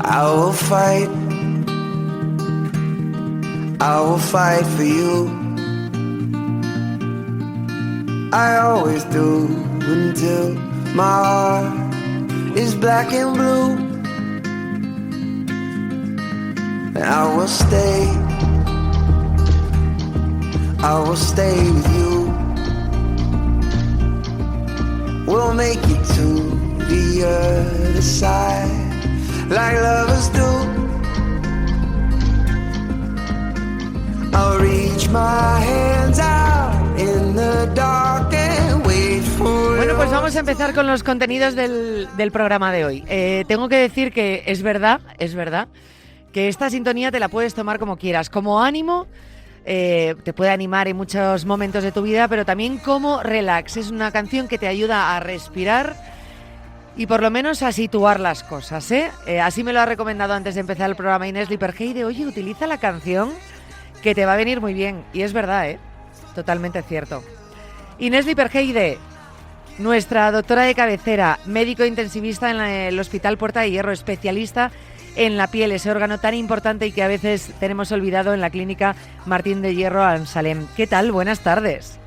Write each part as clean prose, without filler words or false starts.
I will fight for you. I always do until my heart is black and blue. And I will stay with you. We'll make it to the other side like lovers do. I'll reach my hands out in the dark and wait for. Bueno, pues vamos a empezar con los contenidos del programa de hoy. Tengo que decir que es verdad que esta sintonía te la puedes tomar como quieras, como ánimo. Te puede animar en muchos momentos de tu vida, pero también como relax. Es una canción que te ayuda a respirar y por lo menos a situar las cosas, Así me lo ha recomendado antes de empezar el programa Inés Liperheide. Oye, utiliza la canción que te va a venir muy bien. Y es verdad, totalmente cierto. Inés Liperheide, nuestra doctora de cabecera, médico intensivista en el Hospital Puerta de Hierro, especialista en la piel, ese órgano tan importante y que a veces tenemos olvidado en la clínica Martín de Hierro Ansalem. ¿Qué tal? Buenas tardes.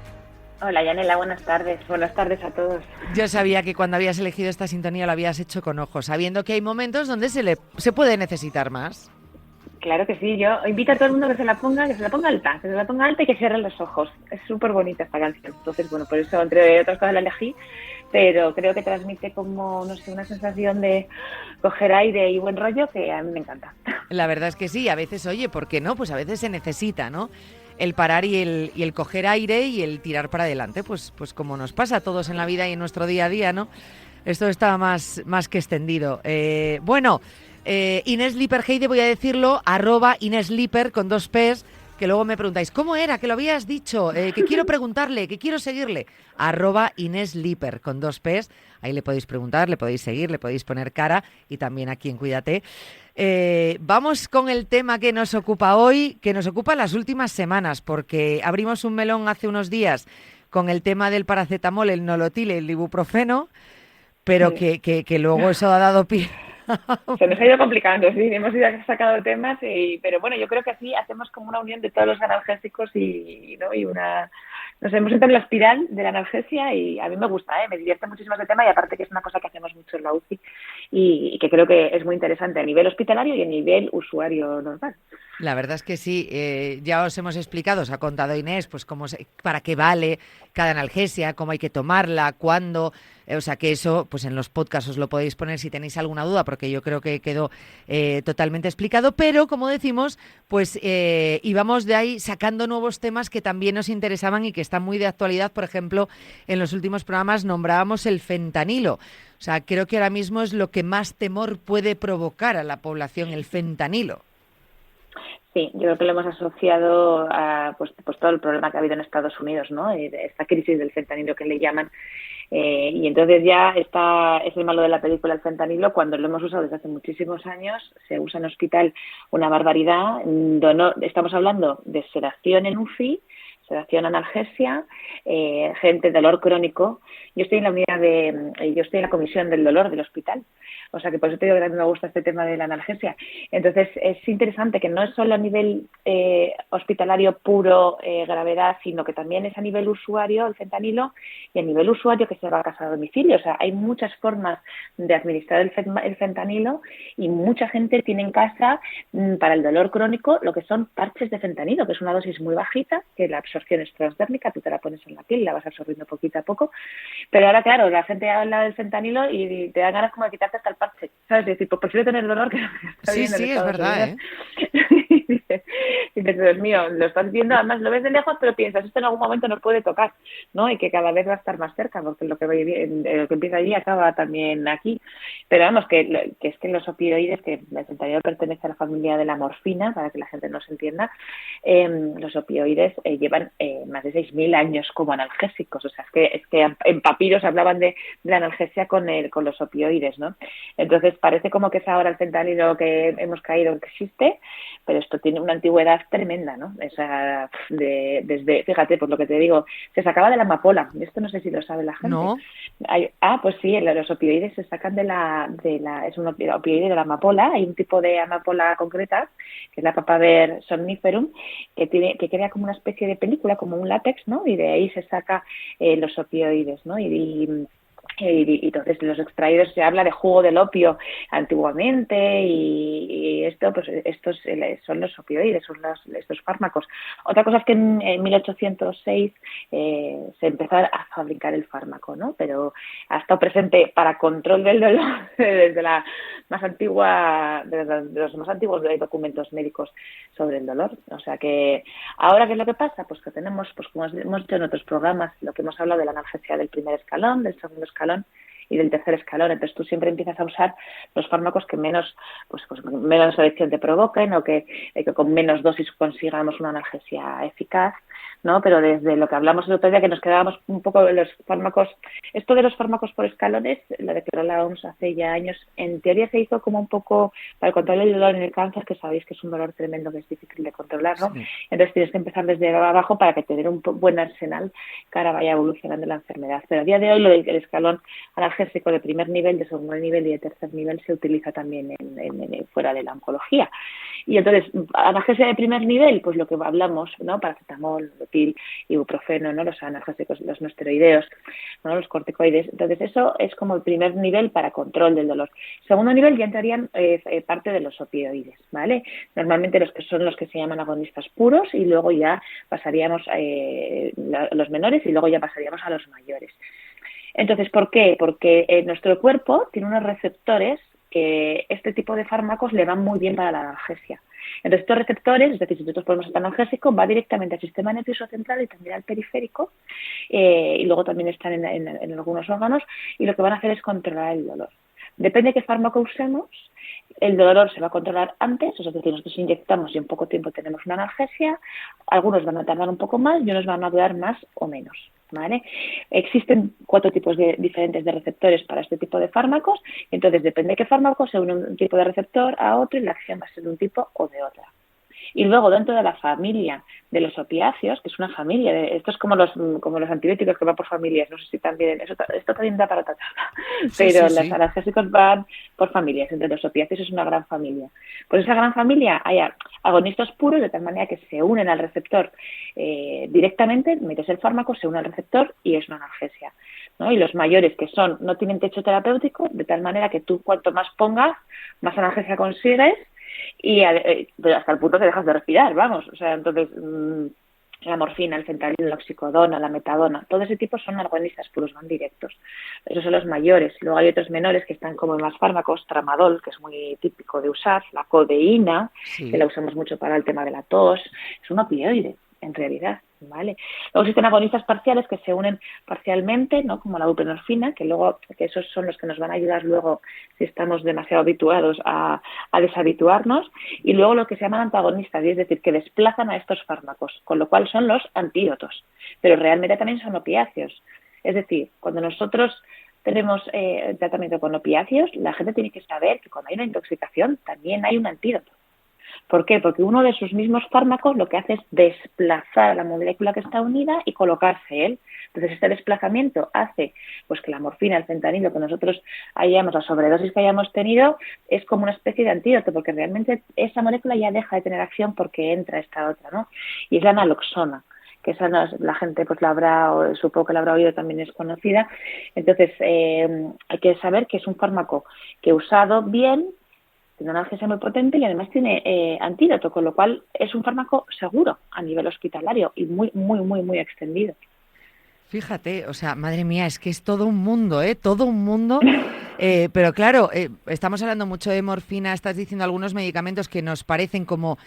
Hola, Yanela, buenas tardes. Buenas tardes a todos. Yo sabía que cuando habías elegido esta sintonía lo habías hecho con ojo, sabiendo que hay momentos donde se puede necesitar más. Claro que sí, yo invito a todo el mundo que se la ponga alta y que cierre los ojos. Es súper bonita esta canción. Entonces, bueno, por eso, entre otras cosas, la elegí, pero creo que transmite como, no sé, una sensación de coger aire y buen rollo que a mí me encanta. La verdad es que sí, a veces, oye, ¿por qué no? Pues a veces se necesita, ¿no? El parar y el coger aire y el tirar para adelante, pues como nos pasa a todos en la vida y en nuestro día a día, ¿no? Esto está más que extendido. Inés Liperheide, voy a decirlo, @InésLiper con 2 P's, que luego me preguntáis, ¿cómo era? Que lo habías dicho, que quiero preguntarle, que quiero seguirle. @InésLiper con 2 P's, ahí le podéis preguntar, le podéis seguir, le podéis poner cara y también aquí en Cuídate. Vamos con el tema que nos ocupa hoy, que nos ocupa las últimas semanas, porque abrimos un melón hace unos días con el tema del paracetamol, el nolotil, el ibuprofeno, pero Sí. que luego eso ha dado pie. Se nos ha ido complicando, sí, hemos ido sacando temas, pero bueno, yo creo que así hacemos como una unión de todos los analgésicos y nos hemos entrado en la espiral de la analgesia y a mí me gusta, me divierte muchísimo este tema y aparte que es una cosa que hacemos mucho en la UCI y que creo que es muy interesante a nivel hospitalario y a nivel usuario normal. La verdad es que sí, ya os hemos explicado, os ha contado Inés, pues para qué vale cada analgesia, cómo hay que tomarla, cuándo, o sea que eso, pues en los podcasts os lo podéis poner si tenéis alguna duda, porque yo creo que quedó totalmente explicado, pero como decimos, pues íbamos de ahí sacando nuevos temas que también nos interesaban y que están muy de actualidad. Por ejemplo, en los últimos programas nombrábamos el fentanilo. O sea, creo que ahora mismo es lo que más temor puede provocar a la población, el fentanilo. Sí, yo creo que lo hemos asociado a pues todo el problema que ha habido en Estados Unidos, ¿no? Esta crisis del fentanilo que le llaman. Y entonces ya es el malo de la película el fentanilo cuando lo hemos usado desde hace muchísimos años. Se usa en hospital una barbaridad. Estamos hablando de sedación en UCI, sedación, analgesia, gente dolor crónico. Yo estoy en la comisión del dolor del hospital. O sea que por eso te digo que a mí me gusta este tema de la analgesia. Entonces es interesante que no es solo a nivel hospitalario puro, gravedad, sino que también es a nivel usuario el fentanilo y a nivel usuario que se va a casa a domicilio. O sea, hay muchas formas de administrar el fentanilo y mucha gente tiene en casa para el dolor crónico lo que son parches de fentanilo, que es una dosis muy bajita, que la absorción es transdérmica, tú te la pones en la piel y la vas absorbiendo poquito a poco. Pero ahora, claro, la gente habla del fentanilo y te dan ganas como de quitarte hasta el parche, ¿sabes? Es decir, pues prefiero tener dolor que está Sí, bien en sí, es Estados verdad, Unidos. Dices, Dios mío, lo estás viendo, además lo ves de lejos, pero piensas, esto en algún momento nos puede tocar, ¿no? Y que cada vez va a estar más cerca, porque lo que empieza allí acaba también aquí. Pero vamos, que es que los opioides, que el fentanilo pertenece a la familia de la morfina, para que la gente no se entienda, los opioides llevan más de 6.000 años como analgésicos. O sea, es que en papiros hablaban de la analgesia con los opioides, ¿no? Entonces parece como que es ahora el fentanilo que hemos caído que existe, pero esto tiene tiene una antigüedad tremenda, ¿no? O sea, desde, fíjate, pues lo que te digo, se sacaba de la amapola. Esto no sé si lo sabe la gente. No. Pues sí, los opioides se sacan es un opioide de la amapola. Hay un tipo de amapola concreta, que es la Papaver somniferum, que crea como una especie de película, como un látex, ¿no? Y de ahí se saca los opioides, ¿no? Y entonces los extraídos, se habla de jugo del opio antiguamente, y esto, pues estos son los opioides, son estos fármacos. Otra cosa es que en 1806 se empezó a fabricar el fármaco, ¿no? Pero ha estado presente para control del dolor desde la más antigua, de los más antiguos documentos médicos sobre el dolor. O sea que ahora, ¿qué es lo que pasa? Pues que tenemos, pues como hemos dicho en otros programas, lo que hemos hablado de la analgesia del primer escalón, del segundo escalón y del tercer escalón. Entonces tú siempre empiezas a usar los fármacos que menos adicción te provoquen, o que con menos dosis consigamos una analgesia eficaz, ¿no? Pero desde lo que hablamos el otro día, que nos quedábamos un poco de los fármacos, esto de los fármacos por escalones, lo declaró la OMS hace ya años, en teoría se hizo como un poco para el control del dolor en el cáncer, que sabéis que es un dolor tremendo que es difícil de controlar, ¿no? Sí. Entonces tienes que empezar desde abajo para que tener un buen arsenal que ahora vaya evolucionando la enfermedad. Pero a día de hoy lo del escalón analgésico de primer nivel, de segundo nivel y de tercer nivel se utiliza también fuera de la oncología. Y entonces, analgesia de primer nivel, pues lo que hablamos, ¿no? Paracetamol, ibuprofeno, ¿no? Los analgésicos, los no esteroideos, ¿no? Los corticoides. Entonces, eso es como el primer nivel para control del dolor. Segundo nivel ya entrarían parte de los opioides, ¿vale? Normalmente los que se llaman agonistas puros, y luego ya pasaríamos los menores, y luego ya pasaríamos a los mayores. Entonces, ¿por qué? Porque nuestro cuerpo tiene unos receptores que este tipo de fármacos le van muy bien para la analgesia. Entonces, estos receptores, es decir, si nosotros ponemos el analgésico, va directamente al sistema nervioso central y también al periférico, y luego también están en algunos órganos, y lo que van a hacer es controlar el dolor. Depende de qué fármaco usemos, el dolor se va a controlar antes, es decir, nosotros inyectamos y en poco tiempo tenemos una analgesia. Algunos van a tardar un poco más y unos van a durar más o menos, ¿vale? Existen 4 tipos diferentes de receptores para este tipo de fármacos, entonces depende de qué fármaco se une un tipo de receptor a otro y la acción va a ser de un tipo o de otra. Y luego, dentro de la familia de los opiáceos, que es una familia, esto es como los antibióticos que van por familias, no sé si también, esto también da para otra charla, pero los analgésicos van por familias, entre los opiáceos es una gran familia. Pues esa gran familia hay agonistas puros, de tal manera que se unen al receptor directamente, metes el fármaco, se une al receptor y es una analgesia, ¿no? Y los mayores, que no tienen techo terapéutico, de tal manera que tú cuanto más pongas, más analgesia consigues, y hasta el punto que dejas de respirar, vamos. O sea, entonces la morfina, el fentanilo, la oxicodona, la metadona, todo ese tipo son agonistas puros, van directos. Esos son los mayores. Luego hay otros menores que están como en más fármacos, tramadol, que es muy típico de usar, la codeína, que la usamos mucho para el tema de la tos, es un opioide, en realidad, ¿vale? Luego existen agonistas parciales que se unen parcialmente, ¿no? Como la buprenorfina, que esos son los que nos van a ayudar luego si estamos demasiado habituados a deshabituarnos, y luego lo que se llaman antagonistas, y es decir, que desplazan a estos fármacos, con lo cual son los antídotos, pero realmente también son opiáceos. Es decir, cuando nosotros tenemos tratamiento con opiáceos, la gente tiene que saber que cuando hay una intoxicación también hay un antídoto. ¿Por qué? Porque uno de sus mismos fármacos lo que hace es desplazar a la molécula que está unida y colocarse él. Entonces, este desplazamiento hace pues que la morfina, el fentanilo que nosotros hayamos, la sobredosis que hayamos tenido, es como una especie de antídoto, porque realmente esa molécula ya deja de tener acción porque entra esta otra, ¿no? Y es la naloxona, que esa la gente pues supongo que la habrá oído, también es conocida. Entonces, hay que saber que es un fármaco que usado bien tiene una analgesia muy potente y además tiene antídoto, con lo cual es un fármaco seguro a nivel hospitalario y muy, muy, muy, muy extendido. Fíjate, o sea, madre mía, es que es todo un mundo, todo un mundo. Pero claro, estamos hablando mucho de morfina, estás diciendo algunos medicamentos que nos parecen como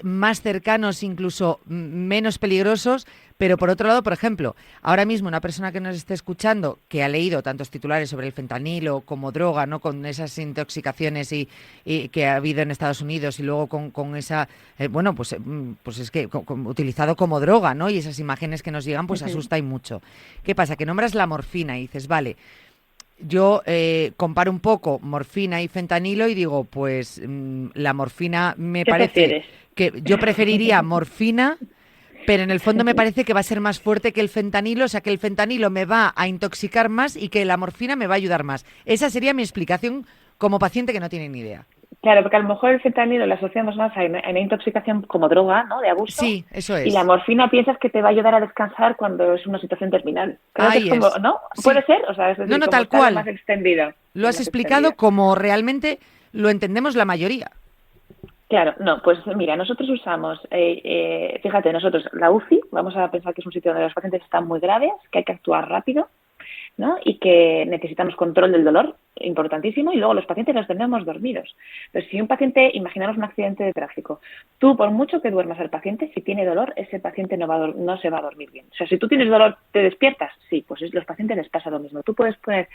más cercanos, incluso menos peligrosos, pero por otro lado, por ejemplo, ahora mismo una persona que nos esté escuchando, que ha leído tantos titulares sobre el fentanilo como droga, ¿no? Con esas intoxicaciones y que ha habido en Estados Unidos, y luego con esa, pues es que utilizado como droga, ¿no? Y esas imágenes que nos llegan, pues asusta y mucho. ¿Qué pasa? Que nombras la morfina y dices, vale, yo comparo un poco morfina y fentanilo y digo, pues la morfina me ¿Qué parece prefieres? que yo preferiría morfina, pero en el fondo me parece que va a ser más fuerte que el fentanilo, o sea, que el fentanilo me va a intoxicar más y que la morfina me va a ayudar más. Esa sería mi explicación como paciente que no tiene ni idea. Claro, porque a lo mejor el fentanilo lo asociamos más a una intoxicación como droga, ¿no? De abuso. Sí, eso Y la es. morfina piensas que te va a ayudar a descansar cuando es una situación terminal. Creo que es Ahí como, es. ¿no? Puede Sí. ser, o sea, es No, decir, no, como tal está lo cual. más extendido. Lo Lo has más explicado extendido. como realmente lo entendemos la mayoría. Claro, no, pues mira, nosotros usamos, fíjate, nosotros la UCI, vamos a pensar que es un sitio donde los pacientes están muy graves, que hay que actuar rápido, ¿no? Y que necesitamos control del dolor, importantísimo, y luego los pacientes los tenemos dormidos. Entonces, si un paciente, imaginaros un accidente de tráfico, tú por mucho que duermas al paciente, si tiene dolor, ese paciente no se va a dormir bien. O sea, si tú tienes dolor, ¿te despiertas? Sí, pues los pacientes les pasa lo mismo. Tú puedes poner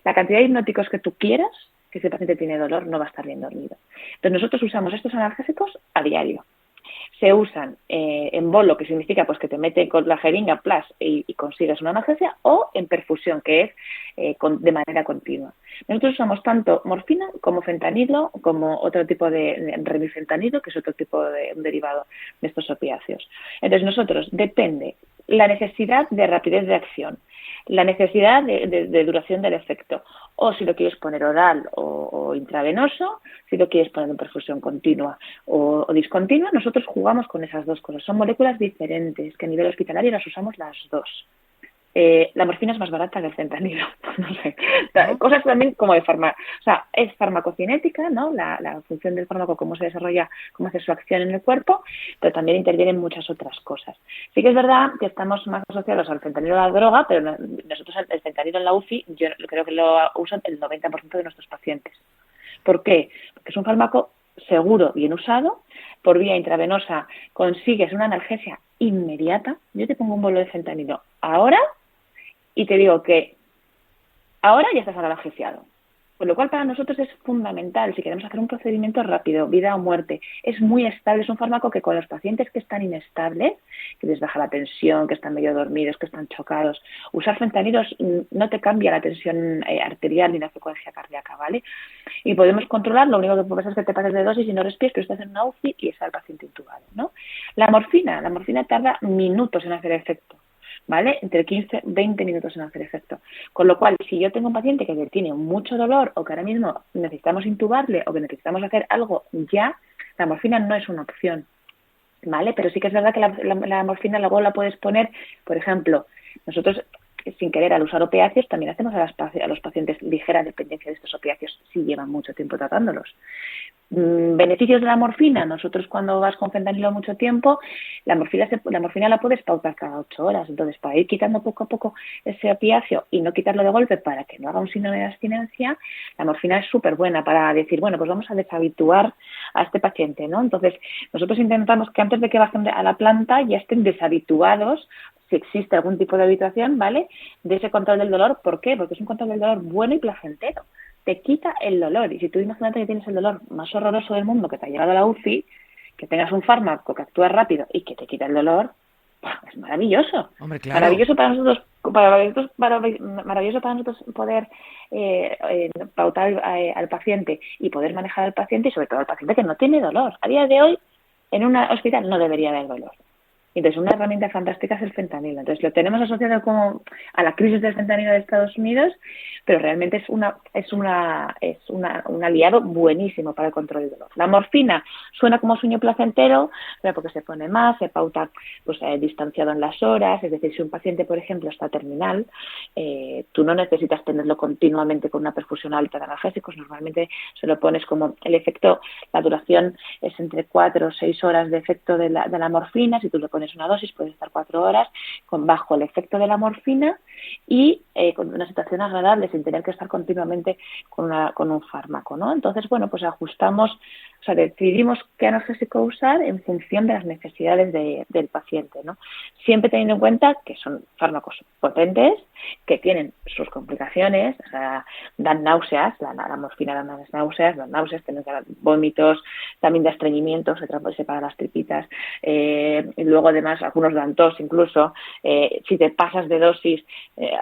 la cantidad de hipnóticos que tú quieras, que ese paciente tiene dolor, no va a estar bien dormido. Entonces, nosotros usamos estos analgésicos a diario. Se usan en bolo, que significa pues que te meten con la jeringa plus y consigues una analgesia, o en perfusión, que es de manera continua. Nosotros usamos tanto morfina como fentanilo, como otro tipo de remifentanilo, que es otro tipo de un derivado de estos opiáceos. Entonces nosotros, depende la necesidad de rapidez de acción, la necesidad de duración del efecto, o si lo quieres poner oral o intravenoso, si lo quieres poner en perfusión continua o discontinua, nosotros jugamos con esas dos cosas. Son moléculas diferentes que a nivel hospitalario las usamos las dos. La morfina es más barata que el fentanilo, no sé. ¿No? Cosas también como de o sea, es farmacocinética, ¿no? La función del fármaco, cómo se desarrolla, cómo hace su acción en el cuerpo, pero también intervienen muchas otras cosas. Sí que es verdad que estamos más asociados al fentanilo a la droga, pero nosotros el fentanilo en la UCI, yo creo que lo usan el 90% de nuestros pacientes. ¿Por qué? Porque es un fármaco seguro, bien usado, por vía intravenosa consigues una analgesia inmediata. Yo te pongo un bolo de fentanilo ahora y te digo que ahora ya estás analgesiado. Con lo cual, para nosotros es fundamental, si queremos hacer un procedimiento rápido, vida o muerte. Es muy estable, es un fármaco que con los pacientes que están inestables, que les baja la tensión, que están medio dormidos, que están chocados, usar fentanilos no te cambia la tensión arterial ni la frecuencia cardíaca, ¿vale? Y podemos controlar, lo único que puede pasar es que te pases de dosis y no respires, pero estás en una UCI y está el paciente intubado, ¿no? La morfina tarda minutos en hacer efecto. ¿Vale? Entre 15 y 20 minutos en hacer efecto. Con lo cual, si yo tengo un paciente que tiene mucho dolor o que ahora mismo necesitamos intubarle o que necesitamos hacer algo ya, la morfina no es una opción, ¿vale? Pero sí que es verdad que la morfina luego la puedes poner, por ejemplo, nosotros sin querer al usar opiáceos también hacemos a los pacientes ligera dependencia de estos opiáceos si llevan mucho tiempo tratándolos. Beneficios de la morfina. Nosotros cuando vas con fentanilo mucho tiempo, la morfina la puedes pautar cada 8 horas. Entonces, para ir quitando poco a poco ese opiáceo y no quitarlo de golpe para que no haga un síndrome de abstinencia, la morfina es súper buena para decir, bueno, pues vamos a deshabituar a este paciente, ¿no? Entonces, nosotros intentamos que antes de que bajen a la planta ya estén deshabituados, si existe algún tipo de habituación, ¿vale?, de ese control del dolor. ¿Por qué? Porque es un control del dolor bueno y placentero. Te quita el dolor. Y si tú imagínate que tienes el dolor más horroroso del mundo, que te ha llevado a la UCI, que tengas un fármaco que actúa rápido y que te quita el dolor, es maravilloso. Hombre, claro. Maravilloso para nosotros, maravilloso para nosotros poder pautar al paciente y poder manejar al paciente, y sobre todo al paciente que no tiene dolor. A día de hoy, en un hospital no debería haber dolor. Entonces, una herramienta fantástica es el fentanilo. Entonces, lo tenemos asociado como a la crisis del fentanilo de Estados Unidos, pero realmente es un aliado buenísimo para el control del dolor. La morfina suena como sueño placentero, pero porque se pone más, se pauta pues distanciado en las horas. Es decir, si un paciente, por ejemplo, está terminal, tú no necesitas tenerlo continuamente con una perfusión alta de analgésicos. Normalmente se lo pones como el efecto, la duración es entre 4 o 6 horas de efecto de la morfina. Si tú le pones una dosis, puedes estar 4 horas bajo el efecto de la morfina y con una situación agradable, sin tener que estar continuamente con un fármaco, ¿no? Entonces, bueno, pues ajustamos O sea, decidimos qué analgésico usar en función de las necesidades del paciente, ¿no? Siempre teniendo en cuenta que son fármacos potentes, que tienen sus complicaciones, o sea, dan náuseas, la morfina da náuseas, tienen vómitos, también da estreñimientos, se separan las tripitas, y luego además algunos dan tos incluso, si te pasas de dosis,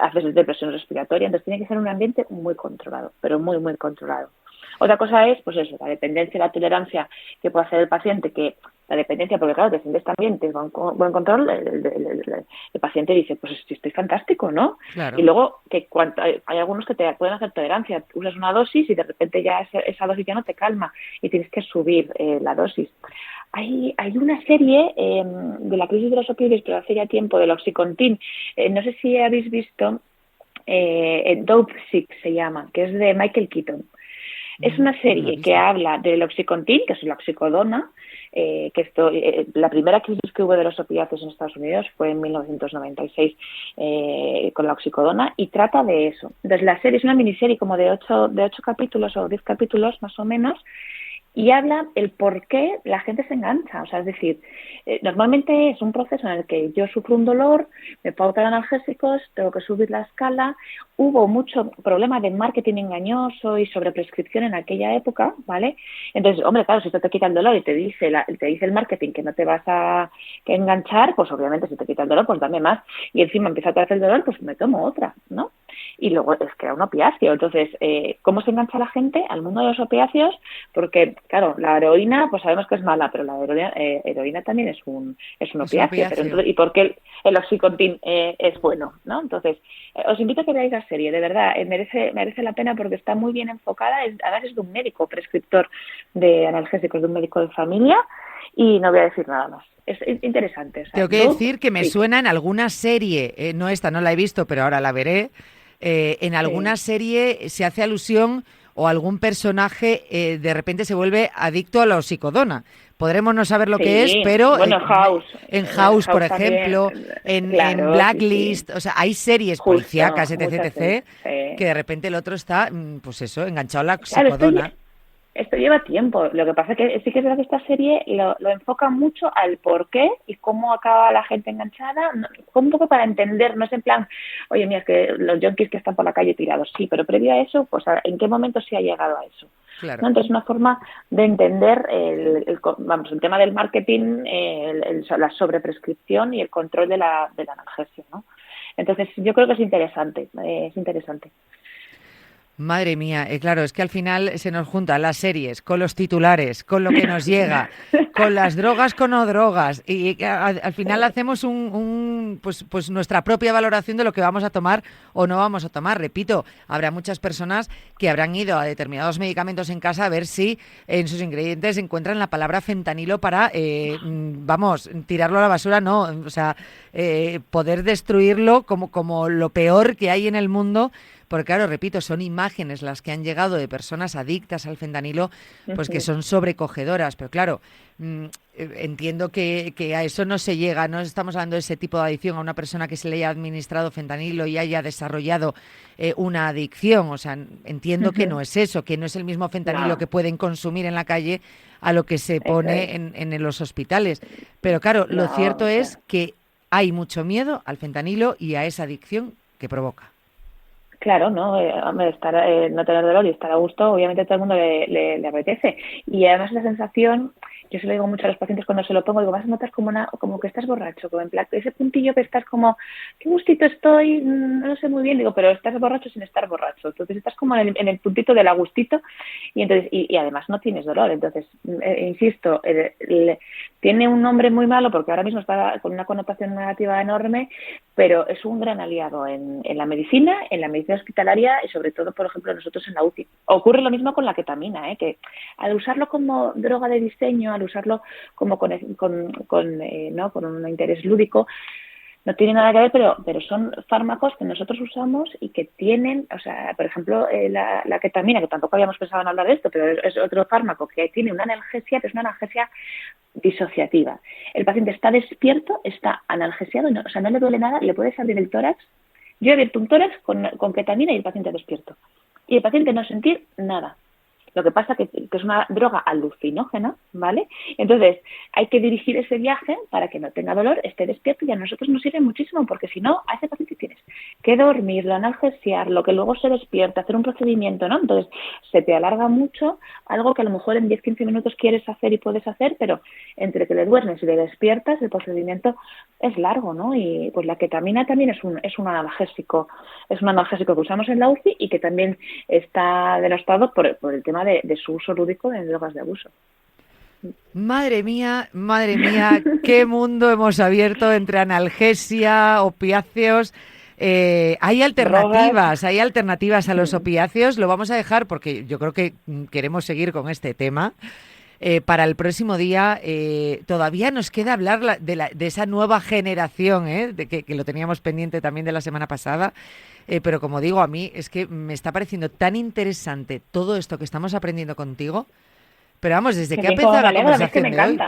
haces depresión respiratoria, entonces tiene que ser un ambiente muy controlado, pero muy, muy controlado. Otra cosa es, pues eso, la dependencia y la tolerancia que puede hacer el paciente, que la dependencia, porque claro, te sientes también, tienes buen control, el paciente dice, pues estoy fantástico, ¿no? Claro. Y luego que hay algunos que te pueden hacer tolerancia, usas una dosis y de repente ya esa dosis ya no te calma y tienes que subir la dosis. Hay una serie de la crisis de los opioides, pero hace ya tiempo, del Oxycontin. No sé si habéis visto, Dope Sick se llama, que es de Michael Keaton. Es una serie que habla del Oxycontin, que es la oxicodona, la primera crisis que hubo de los opiáceos en Estados Unidos fue en 1996 con la oxicodona, y trata de eso. Entonces la serie es una miniserie como de 8 capítulos o 10 capítulos más o menos, y habla el por qué la gente se engancha. O sea, es decir, normalmente es un proceso en el que yo sufro un dolor, me pautan analgésicos, tengo que subir la escala. Hubo mucho problema de marketing engañoso y sobreprescripción en aquella época, ¿vale? Entonces, hombre, claro, si esto te quita el dolor y te dice el marketing que no te vas a enganchar, pues obviamente si te quita el dolor, pues dame más. Y encima empieza a traer el dolor, pues me tomo otra, ¿no? Y luego es que era un opiáceo. Entonces, ¿cómo se engancha la gente al mundo de los opiáceos? Porque, claro, la heroína, pues sabemos que es mala, pero la heroína también es un opiáceo. Pero entonces, ¿y por qué el Oxycontin es bueno, ¿no? Entonces, os invito a que veáis la serie, de verdad, merece la pena porque está muy bien enfocada. Además es de un médico prescriptor de analgésicos, de un médico de familia, y no voy a decir nada más. Es interesante. O sea, tengo que decir que me suena en alguna serie, no esta, no la he visto, pero ahora la veré. En alguna serie se hace alusión o algún personaje de repente se vuelve adicto a la oxicodona. Podremos no saber lo que es, pero bueno, en House, por también, ejemplo, en Blacklist, o sea, hay series policíacas, etc., que de repente el otro está, pues eso, enganchado a la oxicodona. Esto lleva tiempo. Lo que pasa es que sí que es verdad que esta serie lo enfoca mucho al por qué y cómo acaba la gente enganchada, un poco para entender, no es en plan, oye, mira, es que los junkies que están por la calle tirados, sí, pero previo a eso, pues en qué momento se ha llegado a eso. Claro. ¿No? Entonces, una forma de entender el tema del marketing, la sobreprescripción y el control de la analgesia, ¿no? Entonces, yo creo que es interesante. Madre mía, claro, es que al final se nos juntan las series con los titulares, con lo que nos llega, con las drogas, con no drogas, y al final hacemos pues nuestra propia valoración de lo que vamos a tomar o no vamos a tomar. Repito, habrá muchas personas que habrán ido a determinados medicamentos en casa a ver si en sus ingredientes encuentran la palabra fentanilo para, tirarlo a la basura, no, o sea, poder destruirlo como lo peor que hay en el mundo. Porque claro, repito, son imágenes las que han llegado de personas adictas al fentanilo, pues que son sobrecogedoras. Pero claro, entiendo que a eso no se llega, no estamos hablando de ese tipo de adicción a una persona que se le haya administrado fentanilo y haya desarrollado una adicción. O sea, entiendo que no es eso, que no es el mismo fentanilo que pueden consumir en la calle a lo que se pone en los hospitales. Pero claro, lo cierto es que hay mucho miedo al fentanilo y a esa adicción que provoca. Claro, ¿no? No tener dolor y estar a gusto, obviamente a todo el mundo le apetece. Y además la sensación, yo se lo digo mucho a los pacientes cuando se lo pongo, digo, vas a notar como que estás borracho, como en plan, ese puntillo que estás como, qué gustito estoy, no lo sé muy bien, digo, pero estás borracho sin estar borracho. Entonces estás como en el puntito del agustito y además no tienes dolor. Entonces, insisto, tiene un nombre muy malo porque ahora mismo está con una connotación negativa enorme, pero es un gran aliado en la medicina hospitalaria y sobre todo, por ejemplo, nosotros en la UCI. Ocurre lo mismo con la ketamina, que al usarlo como droga de diseño, al usarlo como con un interés lúdico, no tiene nada que ver, pero son fármacos que nosotros usamos y que tienen, o sea, por ejemplo, la ketamina, que tampoco habíamos pensado en hablar de esto, pero es otro fármaco que tiene una analgesia, pero es una analgesia disociativa. El paciente está despierto, está analgesiado, no le duele nada, le puedes abrir el tórax. Yo he abierto un tórax con ketamina y el paciente despierto. Y el paciente no sentir nada. Lo que pasa que es una droga alucinógena, ¿vale? Entonces, hay que dirigir ese viaje para que no tenga dolor, esté despierto, y a nosotros nos sirve muchísimo, porque si no, a ese paciente tienes que dormirlo, analgesiarlo, que luego se despierte, hacer un procedimiento, ¿no? Entonces, se te alarga mucho algo que a lo mejor en 10-15 minutos quieres hacer y puedes hacer, pero entre que le duermes y le despiertas, el procedimiento es largo, ¿no? Y pues la ketamina también es un analgésico que usamos en la UCI y que también está denostado por el tema de su uso lúdico en drogas de abuso. Madre mía, qué mundo hemos abierto entre analgesia, opiáceos. Hay alternativas a los opiáceos. Lo vamos a dejar porque yo creo que queremos seguir con este tema. Para el próximo día todavía nos queda hablar de esa nueva generación, que lo teníamos pendiente también de la semana pasada, pero como digo, a mí es que me está pareciendo tan interesante todo esto que estamos aprendiendo contigo, pero vamos, desde que ha empezado la conversación de hoy,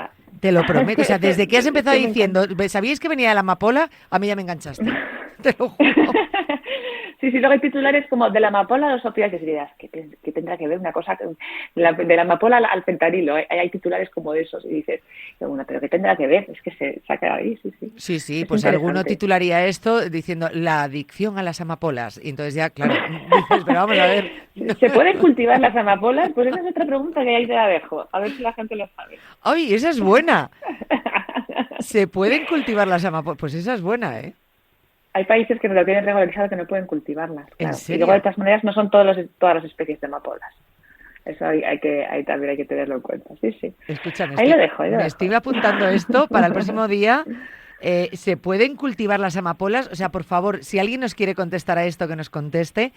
te lo prometo, o sea, desde que has empezado diciendo, ¿sabíais que venía de la amapola? A mí ya me enganchaste, te lo juro. Sí, luego hay titulares como de la amapola a los opiáceos y dirás, ¿qué tendrá que ver una cosa de la amapola al fentanilo? Hay titulares como de esos y dices, bueno, pero ¿qué tendrá que ver? Es que se ha quedado ahí, sí. Sí, pues alguno titularía esto diciendo la adicción a las amapolas y entonces ya, claro, dices, pero vamos a ver. ¿Se pueden cultivar las amapolas? Pues esa es otra pregunta que ahí te la dejo, a ver si la gente lo sabe. ¡Ay, esa es buena! ¿Se pueden cultivar las amapolas? Pues esa es buena, ¿eh? Hay países que no lo tienen regularizado, que no pueden cultivarlas. Claro. ¿En serio? Y luego, de todas maneras, no son todas las especies de amapolas. Eso ahí también hay que tenerlo en cuenta. Sí. Escúchame, ahí lo dejo. Estoy apuntando esto para el próximo día. ¿Se pueden cultivar las amapolas? O sea, por favor, si alguien nos quiere contestar a esto, que nos conteste.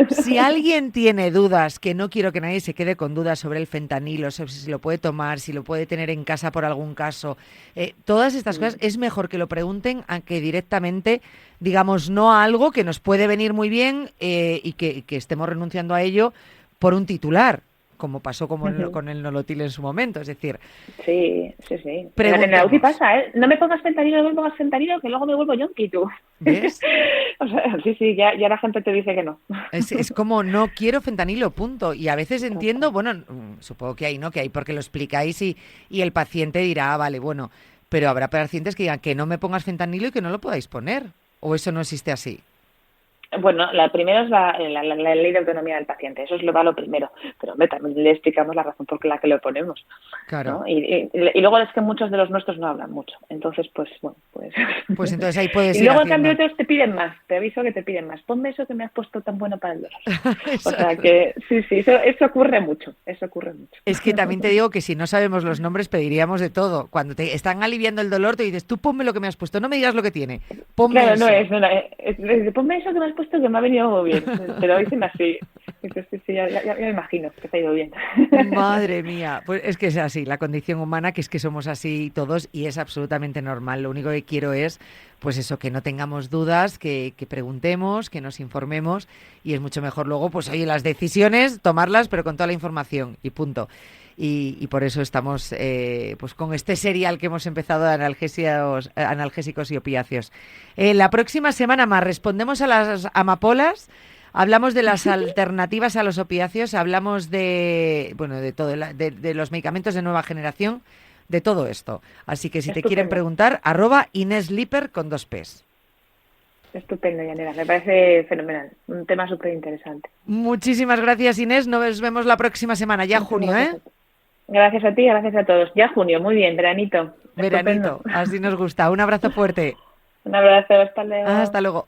Si alguien tiene dudas, que no quiero que nadie se quede con dudas sobre el fentanilo, sobre si lo puede tomar, si lo puede tener en casa por algún caso, todas estas cosas, es mejor que lo pregunten a que directamente digamos no a algo que nos puede venir muy bien y que estemos renunciando a ello por un titular, como pasó con el Nolotil en su momento, es decir... Sí. En la UCI pasa, ¿eh? No me pongas fentanilo, que luego me vuelvo yonki, tú. ¿Ves? O sea, sí, ya la gente te dice que no. Es como, no quiero fentanilo, punto. Y a veces entiendo, bueno, supongo que hay, ¿no? Que hay porque lo explicáis y el paciente dirá, vale, bueno, pero habrá pacientes que digan que no me pongas fentanilo y que no lo podáis poner. ¿O eso no existe así? Bueno, la primera es la ley de autonomía del paciente, eso es lo primero, pero también le explicamos la razón por la que lo ponemos. Claro. ¿No? Y luego es que muchos de los nuestros no hablan mucho, entonces pues entonces ahí puedes y ir luego haciendo. en cambio otros te piden más, te aviso que te piden más, ponme eso que me has puesto tan bueno para el dolor. O sea que sí, eso ocurre mucho. Es que también te digo que si no sabemos los nombres pediríamos de todo. Cuando te están aliviando el dolor te dices, tú ponme lo que me has puesto, no me digas lo que tiene, ponme claro, eso. No, ponme eso que me has puesto que me ha venido muy bien, te lo dicen así. Entonces, sí, ya me imagino que te ha ido bien. Madre mía, pues es que es así, la condición humana, que es que somos así todos y es absolutamente normal. Lo único que quiero es, pues eso, que no tengamos dudas, que preguntemos, que nos informemos y es mucho mejor luego, pues oye, las decisiones, tomarlas, pero con toda la información y punto. Y por eso estamos pues con este serial que hemos empezado de analgésicos y opiáceos. La próxima semana más respondemos a las amapolas, hablamos de las alternativas a los opiáceos, hablamos de todo, de los medicamentos de nueva generación, de todo esto. Así que si te quieren preguntar, @InésLiper con 2 P's. Estupendo, Yanela, me parece fenomenal, un tema súper interesante. Muchísimas gracias, Inés, nos vemos la próxima semana, ya junio, ¿eh? Gracias a ti, gracias a todos. Ya junio, muy bien, veranito. Veranito, así nos gusta. Un abrazo fuerte. Un abrazo, hasta luego. Hasta luego.